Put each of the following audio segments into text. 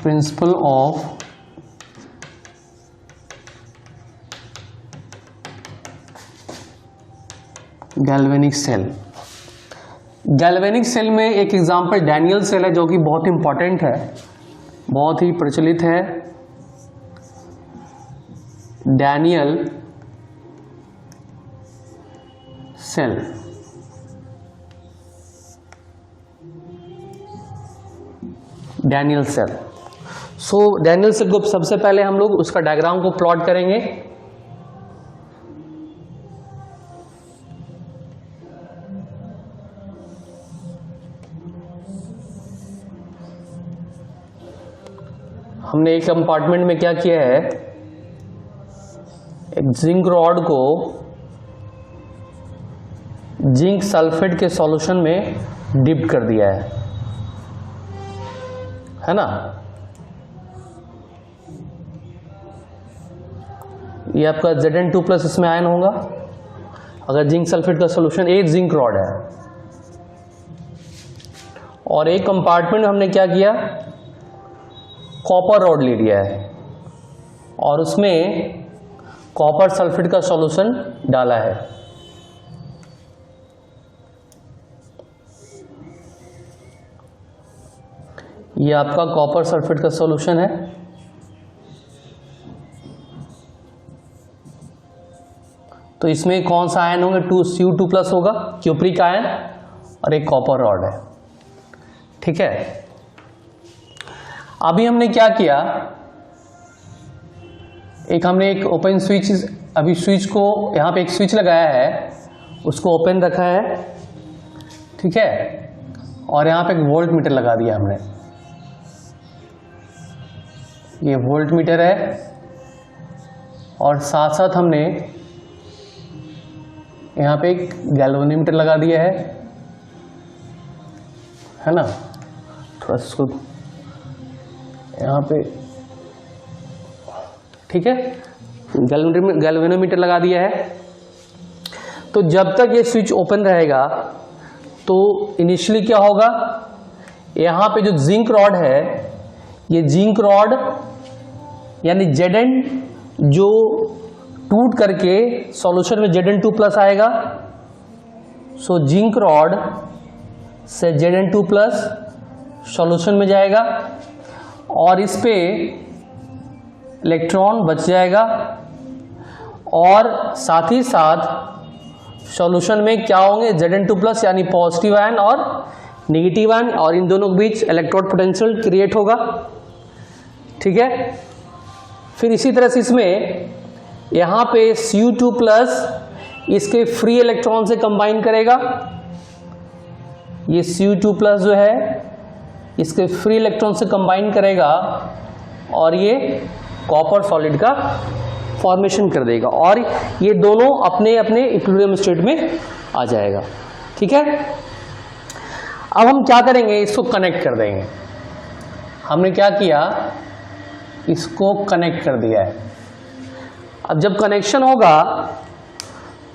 Principal of galvanic cell. Galvanic cell में एक example Daniel cell है जो कि बहुत इंपॉर्टेंट है, बहुत ही प्रचलित है। Daniell cell, Daniell cell. So Daniell cell को सबसे पहले हम लोग उसका डायग्राम को प्लॉट करेंगे। हमने एक कंपार्टमेंट में क्या किया है, एक जिंक रॉड को जिंक सल्फेट के सॉल्यूशन में डिप कर दिया है ना। ये आपका Zn2+ इसमें आयन होगा अगर जिंक सल्फेट का सॉल्यूशन, एक जिंक रॉड है। और एक कंपार्टमेंट हमने क्या किया, कॉपर रॉड ले लिया है और उसमें कॉपर सल्फेट का सॉल्यूशन डाला है। ये आपका कॉपर सल्फेट का सॉल्यूशन है। तो इसमें कौन सा आयन होंगे, Cu2+ होगा, क्यूप्रिक आयन, और एक कॉपर रॉड है। ठीक है, अभी हमने क्या किया, हमने एक ओपन स्विच, अभी स्विच को यहां पे एक स्विच लगाया है, उसको ओपन रखा है। ठीक है, और यहां पे एक वोल्ट मीटर लगा दिया हमने। ये वोल्ट मीटर है और साथ साथ हमने यहाँ पे एक गैल्वेनोमीटर लगा दिया है ना। थोड़ा इसको यहाँ पे, ठीक है, गैल्वेनोमीटर लगा दिया है। तो जब तक ये स्विच ओपन रहेगा तो इनिशियली क्या होगा, यहाँ पे जो जिंक रॉड है, ये जिंक रॉड यानी Zn जो टूट करके सॉल्यूशन में Zn2+ आएगा। सो जिंक रॉड से Zn2+ सॉल्यूशन में जाएगा और इस पे इलेक्ट्रॉन बच जाएगा और साथ ही साथ सॉल्यूशन में क्या होंगे, Zn2+ यानी पॉजिटिव आयन और नेगेटिव आयन, और इन दोनों के बीच इलेक्ट्रोड पोटेंशियल क्रिएट होगा। ठीक है, फिर इसी तरह से इसमें यहाँ पे Cu2+ इसके फ्री इलेक्ट्रॉन से कंबाइन करेगा। ये Cu2+ जो है इसके फ्री इलेक्ट्रॉन से कंबाइन करेगा और ये कॉपर सॉलिड का फॉर्मेशन कर देगा और ये दोनों अपने अपने इक्विलिब्रियम स्टेट में आ जाएगा। ठीक है, अब हम क्या करेंगे, इसको कनेक्ट कर देंगे। हमने क्या किया, इसको कनेक्ट कर दिया है। अब जब कनेक्शन होगा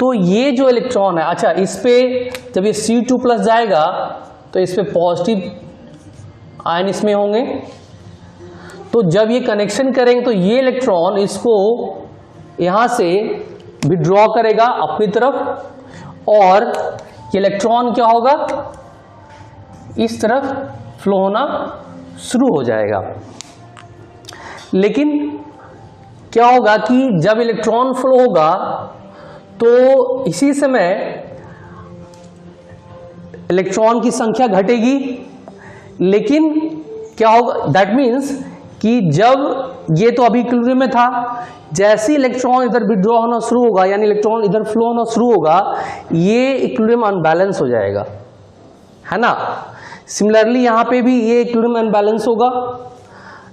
तो ये जो इलेक्ट्रॉन है, अच्छा इस पे जब ये Cu2+ जाएगा तो इस पे पॉजिटिव आयन इसमें होंगे। तो जब ये कनेक्शन करेंगे तो ये इलेक्ट्रॉन इसको यहां से विड्रॉ करेगा अपनी तरफ और ये इलेक्ट्रॉन क्या होगा, इस तरफ फ्लो होना शुरू हो जाएगा। लेकिन क्या होगा कि जब इलेक्ट्रॉन फ्लो होगा तो इसी समय इलेक्ट्रॉन की संख्या घटेगी। लेकिन क्या होगा, दैट मीन्स कि जब ये तो अभी इक्विलिब्रियम में था, जैसे इलेक्ट्रॉन इधर विड्रॉ होना शुरू होगा यानी इलेक्ट्रॉन इधर फ्लो होना शुरू होगा, ये इक्विलिब्रियम अनबैलेंस हो जाएगा, है ना। सिमिलरली यहां पे भी ये इक्विलिब्रियम अनबैलेंस होगा।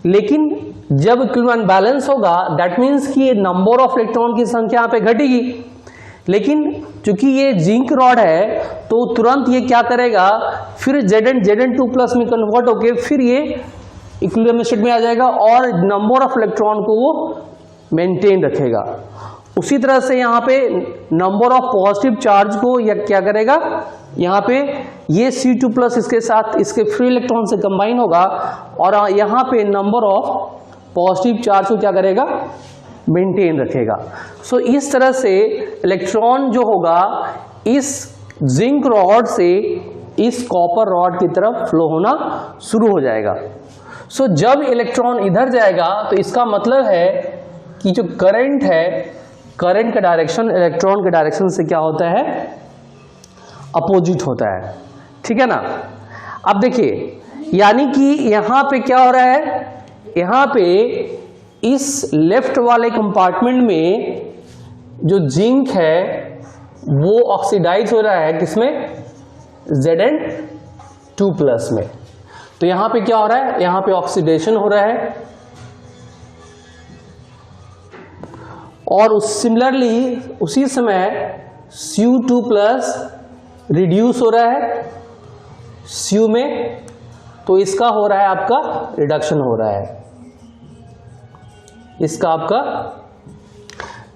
लेकिन जब इक्विलिब्रियम अनबैलेंस होगा दैट मीन्स कि नंबर ऑफ इलेक्ट्रॉन की संख्या यहाँ पे घटेगी। लेकिन चूंकि ये जिंक रॉड है तो तुरंत ये क्या करेगा, फिर Zn2+ में कन्वर्ट होके फिर ये इक्विलिब्रियम स्टेट में आ जाएगा और नंबर ऑफ इलेक्ट्रॉन को वो मेंटेन रखेगा। उसी तरह से यहाँ पे नंबर ऑफ पॉजिटिव चार्ज को यह क्या करेगा, यहाँ पे ये C2+ इसके साथ इसके फ्री इलेक्ट्रॉन से कंबाइन होगा और यहाँ पे नंबर ऑफ पॉजिटिव चार्ज को क्या करेगा, मेंटेन रखेगा। सो इस तरह से इलेक्ट्रॉन जो होगा इस जिंक रॉड से इस कॉपर रॉड की तरफ फ्लो होना शुरू हो जाएगा। सो जब इलेक्ट्रॉन इधर जाएगा तो इसका मतलब है कि जो करंट है, करंट का डायरेक्शन इलेक्ट्रॉन के डायरेक्शन से क्या होता है, अपोजिट होता है। ठीक है ना। अब देखिए यानी कि यहां पे क्या हो रहा है, यहां पे इस लेफ्ट वाले कंपार्टमेंट में जो जिंक है वो ऑक्सीडाइज हो रहा है किसमें, Zn2+ में। तो यहां पे क्या हो रहा है, यहां पे ऑक्सीडेशन हो रहा है और सिमिलरली उसी समय Cu2+ रिड्यूस हो रहा है Cu में, तो इसका हो रहा है आपका रिडक्शन हो रहा है, इसका आपका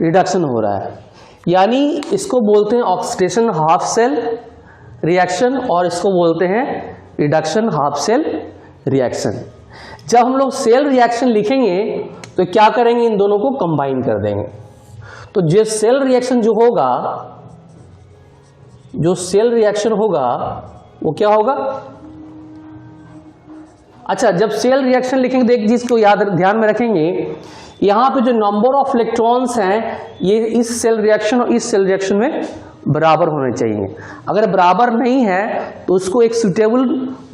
रिडक्शन हो रहा है। यानी इसको बोलते हैं ऑक्सीडेशन हाफ सेल रिएक्शन और इसको बोलते हैं रिडक्शन हाफ सेल रिएक्शन। जब हम लोग सेल रिएक्शन लिखेंगे तो क्या करेंगे, इन दोनों को कंबाइन कर देंगे। तो जो सेल रिएक्शन जो होगा, जो सेल रिएक्शन होगा वो क्या होगा, अच्छा जब सेल रिएक्शन लिखेंगे तो एक चीज को याद ध्यान में रखेंगे, यहां पे जो नंबर ऑफ इलेक्ट्रॉन्स हैं ये इस सेल रिएक्शन और इस सेल रिएक्शन में बराबर होने चाहिए। अगर बराबर नहीं है तो उसको एक सुटेबल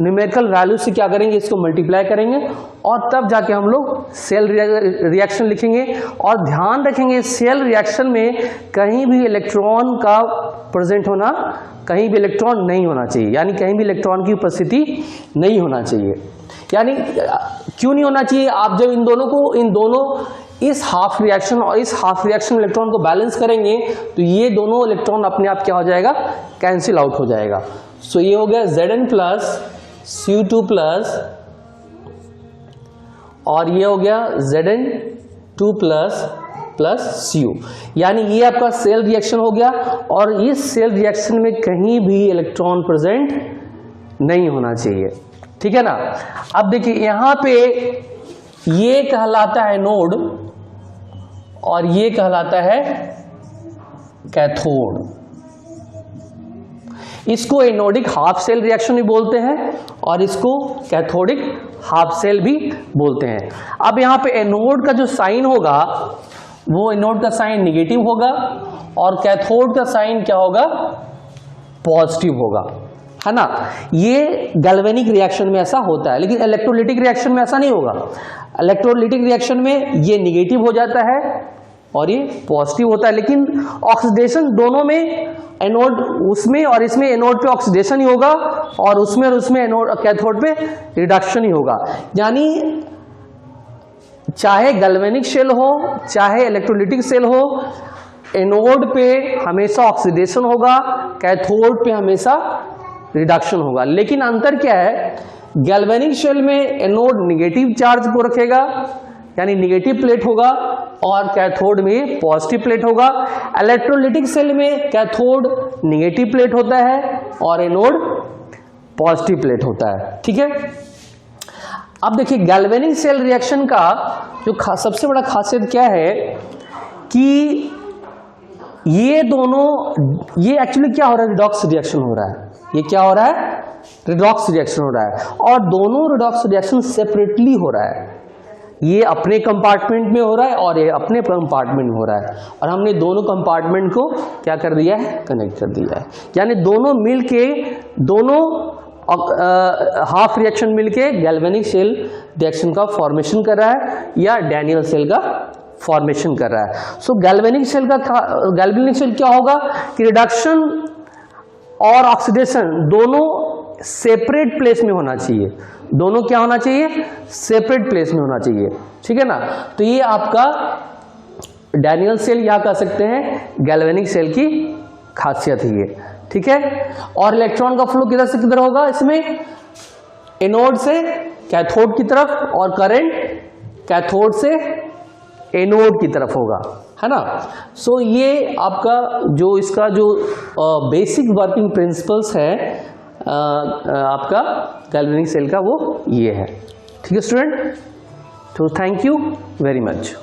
न्यूमेरिकल वैल्यू से क्या करेंगे, इसको मल्टीप्लाई करेंगे और तब जाके हम लोग सेल रिएक्शन लिखेंगे। और ध्यान रखेंगे सेल रिएक्शन में कहीं भी इलेक्ट्रॉन का प्रेजेंट होना, कहीं भी इलेक्ट्रॉन नहीं होना चाहिए, यानी कहीं भी इलेक्ट्रॉन की उपस्थिति नहीं होना चाहिए। यानी क्यों नहीं होना चाहिए, आप जब इन दोनों इस हाफ रिएक्शन और इस हाफ रिएक्शन इलेक्ट्रॉन को बैलेंस करेंगे तो ये दोनों इलेक्ट्रॉन अपने आप क्या हो जाएगा, कैंसिल आउट हो जाएगा। सो ये हो गया Zn+ Cu2+ और ये हो गया Zn2+ Cu, यानी ये आपका सेल रिएक्शन हो गया और इस सेल रिएक्शन में कहीं भी इलेक्ट्रॉन प्रेजेंट नहीं होना चाहिए। ठीक है ना। अब देखिए यहां पे ये कहलाता है नोड और ये कहलाता है कैथोड। इसको एनोडिक हाफ सेल रिएक्शन भी बोलते हैं और इसको कैथोडिक हाफ सेल भी बोलते हैं। अब यहां पे एनोड का जो साइन होगा वो एनोड का साइन निगेटिव होगा और कैथोड का साइन क्या होगा, पॉजिटिव होगा, है ना। ये गैल्वेनिक रिएक्शन में ऐसा होता है, लेकिन इलेक्ट्रोलिटिक रिएक्शन में ऐसा नहीं होगा। इलेक्ट्रोलिटिक रिएक्शन में ये निगेटिव हो जाता है और ये पॉजिटिव होता है, लेकिन ऑक्सीडेशन दोनों में, एनोड उसमें और इसमें एनोड पे ऑक्सीडेशन ही होगा और उसमें एनोड कैथोड पे रिडक्शन ही होगा। यानी चाहे गैल्वेनिक शेल हो चाहे इलेक्ट्रोलिटिक शेल हो, एनोड पे हमेशा ऑक्सीडेशन होगा, कैथोड पे हमेशा रिडक्शन होगा। लेकिन अंतर क्या है, गैल्वेनिक शेल में एनोड निगेटिव चार्ज को रखेगा यानी निगेटिव प्लेट होगा और कैथोड में पॉजिटिव प्लेट होगा। इलेक्ट्रोलिटिक सेल में कैथोड निगेटिव प्लेट होता है और एनोड पॉजिटिव प्लेट होता है। ठीक है। अब देखिए गैल्वेनिक सेल रिएक्शन का जो सबसे बड़ा खासियत क्या है कि ये दोनों, ये एक्चुअली क्या हो रहा है, रिडॉक्स रिएक्शन हो रहा है। ये क्या हो रहा है, रिडॉक्स रिएक्शन हो रहा है और दोनों रिडॉक्स रिएक्शन सेपरेटली हो रहा है। ये अपने कंपार्टमेंट में हो रहा है और ये अपने कंपार्टमेंट में हो रहा है और हमने दोनों कंपार्टमेंट को क्या कर दिया है, कनेक्ट कर दिया है। यानी दोनों मिलके, दोनों हाफ रिएक्शन मिलके गैल्वेनिक सेल रिएक्शन का फॉर्मेशन कर रहा है या डैनियल सेल का फॉर्मेशन कर रहा है। सो गैल्वेनिक सेल क्या होगा कि रिडक्शन और ऑक्सीडेशन दोनों सेपरेट प्लेस में होना चाहिए। दोनों क्या होना चाहिए, सेपरेट प्लेस में होना चाहिए। ठीक है ना। तो ये आपका डैनियल सेल या कह सकते हैं गैल्वेनिक सेल की खासियत है ये। ठीक है। और इलेक्ट्रॉन का फ्लो किधर से किधर होगा, इसमें एनोड से कैथोड की तरफ और करंट कैथोड से एनोड की तरफ होगा, है ना। सो ये आपका जो इसका जो बेसिक वर्किंग प्रिंसिपल्स है आपका गैल्वेनिक सेल का, वो ये है। ठीक है स्टूडेंट, तो थैंक यू वेरी मच।